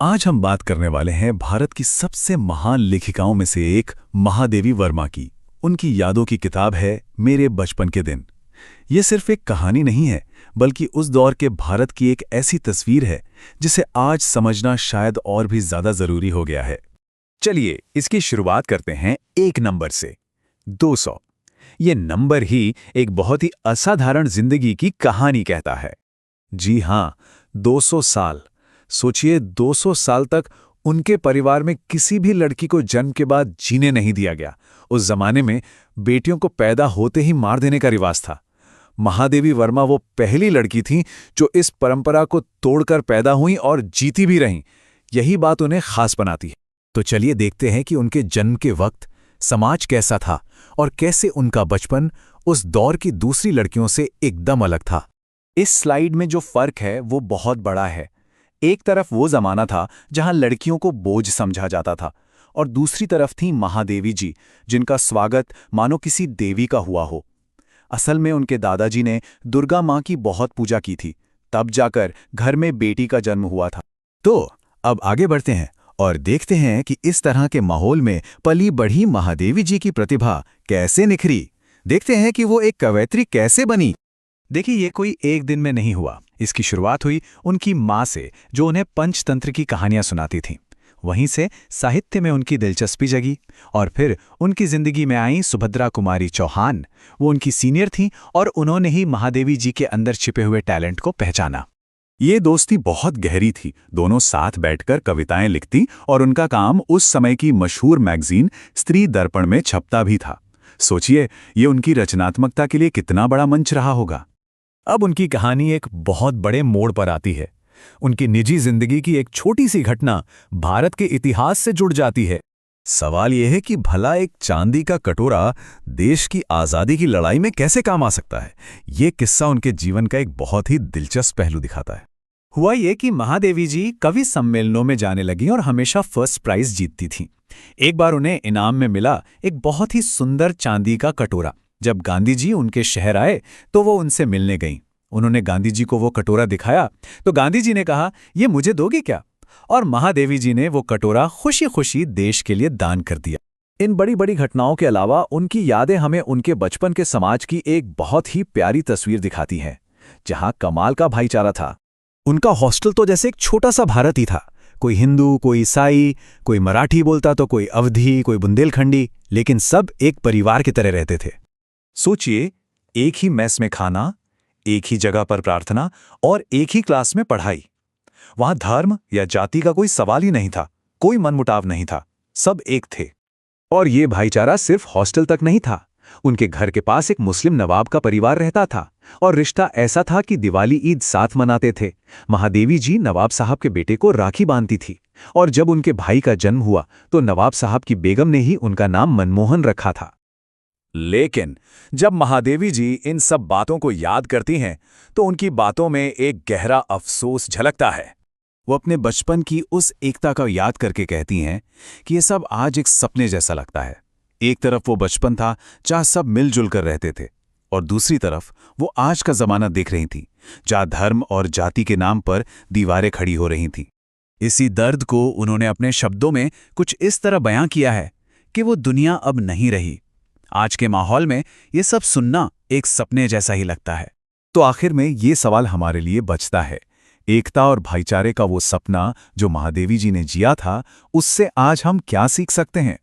आज हम बात करने वाले हैं भारत की सबसे महान लेखिकाओं में से एक महादेवी वर्मा की। उनकी यादों की किताब है मेरे बचपन के दिन। ये सिर्फ एक कहानी नहीं है, बल्कि उस दौर के भारत की एक ऐसी तस्वीर है जिसे आज समझना शायद और भी ज्यादा जरूरी हो गया है। चलिए इसकी शुरुआत करते हैं एक नंबर से। 200। ये नंबर ही एक बहुत ही असाधारण जिंदगी की कहानी कहता है। जी हाँ, 200 साल। सोचिए, 200 साल तक उनके परिवार में किसी भी लड़की को जन्म के बाद जीने नहीं दिया गया। उस जमाने में बेटियों को पैदा होते ही मार देने का रिवाज था। महादेवी वर्मा वो पहली लड़की थीं जो इस परंपरा को तोड़कर पैदा हुईं और जीती भी रहीं। यही बात उन्हें खास बनाती है। तो चलिए देखते हैं कि उनके जन्म के वक्त समाज कैसा था और कैसे उनका बचपन उस दौर की दूसरी लड़कियों से एकदम अलग था। इस स्लाइड में जो फर्क है वो बहुत बड़ा है। एक तरफ वो जमाना था जहां लड़कियों को बोझ समझा जाता था, और दूसरी तरफ थी महादेवी जी, जिनका स्वागत मानो किसी देवी का हुआ हो। असल में उनके दादाजी ने दुर्गा माँ की बहुत पूजा की थी, तब जाकर घर में बेटी का जन्म हुआ था। तो अब आगे बढ़ते हैं और देखते हैं कि इस तरह के माहौल में पली बढ़ी महादेवी जी की प्रतिभा कैसे निखरी। देखते हैं कि वो एक कवयित्री कैसे बनी। देखिए, ये कोई एक दिन में नहीं हुआ। इसकी शुरुआत हुई उनकी माँ से, जो उन्हें पंचतंत्र की कहानियां सुनाती थीं। वहीं से साहित्य में उनकी दिलचस्पी जगी, और फिर उनकी जिंदगी में आई सुभद्रा कुमारी चौहान। वो उनकी सीनियर थीं और उन्होंने ही महादेवी जी के अंदर छिपे हुए टैलेंट को पहचाना। ये दोस्ती बहुत गहरी थी। दोनों साथ बैठकर कविताएं लिखती और उनका काम उस समय की मशहूर मैगजीन स्त्री दर्पण में छपता भी था। सोचिए, ये उनकी रचनात्मकता के लिए कितना बड़ा मंच रहा होगा। अब उनकी कहानी एक बहुत बड़े मोड़ पर आती है। उनकी निजी जिंदगी की एक छोटी सी घटना भारत के इतिहास से जुड़ जाती है। सवाल यह है कि भला एक चांदी का कटोरा देश की आज़ादी की लड़ाई में कैसे काम आ सकता है। ये किस्सा उनके जीवन का एक बहुत ही दिलचस्प पहलू दिखाता है। हुआ ये कि महादेवी जी कवि सम्मेलनों में जाने लगीं और हमेशा फर्स्ट प्राइज जीतती थीं। एक बार उन्हें इनाम में मिला एक बहुत ही सुंदर चांदी का कटोरा। जब गांधी जी उनके शहर आए तो वो उनसे मिलने गईं। उन्होंने गांधी जी को वो कटोरा दिखाया तो गांधी जी ने कहा, ये मुझे दोगे क्या? और महादेवी जी ने वो कटोरा खुशी खुशी देश के लिए दान कर दिया। इन बड़ी बड़ी घटनाओं के अलावा उनकी यादें हमें उनके बचपन के समाज की एक बहुत ही प्यारी तस्वीर दिखाती हैं, जहां कमाल का भाईचारा था। उनका हॉस्टल तो जैसे एक छोटा सा भारत ही था। कोई हिंदू, कोई ईसाई, कोई मराठी बोलता तो कोई अवधी, कोई बुंदेलखंडी, लेकिन सब एक परिवार की तरह रहते थे। सोचिए, एक ही मेस में खाना, एक ही जगह पर प्रार्थना और एक ही क्लास में पढ़ाई। वहां धर्म या जाति का कोई सवाल ही नहीं था, कोई मनमुटाव नहीं था, सब एक थे। और ये भाईचारा सिर्फ हॉस्टल तक नहीं था। उनके घर के पास एक मुस्लिम नवाब का परिवार रहता था, और रिश्ता ऐसा था कि दिवाली ईद साथ मनाते थे। महादेवी जी नवाब साहब के बेटे को राखी बांधती थी, और जब उनके भाई का जन्म हुआ तो नवाब साहब की बेगम ने ही उनका नाम मनमोहन रखा था। लेकिन जब महादेवी जी इन सब बातों को याद करती हैं तो उनकी बातों में एक गहरा अफसोस झलकता है। वो अपने बचपन की उस एकता का याद करके कहती हैं कि ये सब आज एक सपने जैसा लगता है। एक तरफ वो बचपन था जहां सब मिलजुल कर रहते थे, और दूसरी तरफ वो आज का जमाना देख रही थी जहां धर्म और जाति के नाम पर दीवारें खड़ी हो रही थीं। इसी दर्द को उन्होंने अपने शब्दों में कुछ इस तरह बयां किया है कि वो दुनिया अब नहीं रही। आज के माहौल में ये सब सुनना एक सपने जैसा ही लगता है। तो आखिर में ये सवाल हमारे लिए बचता है, एकता और भाईचारे का वो सपना जो महादेवी जी ने जिया था, उससे आज हम क्या सीख सकते हैं?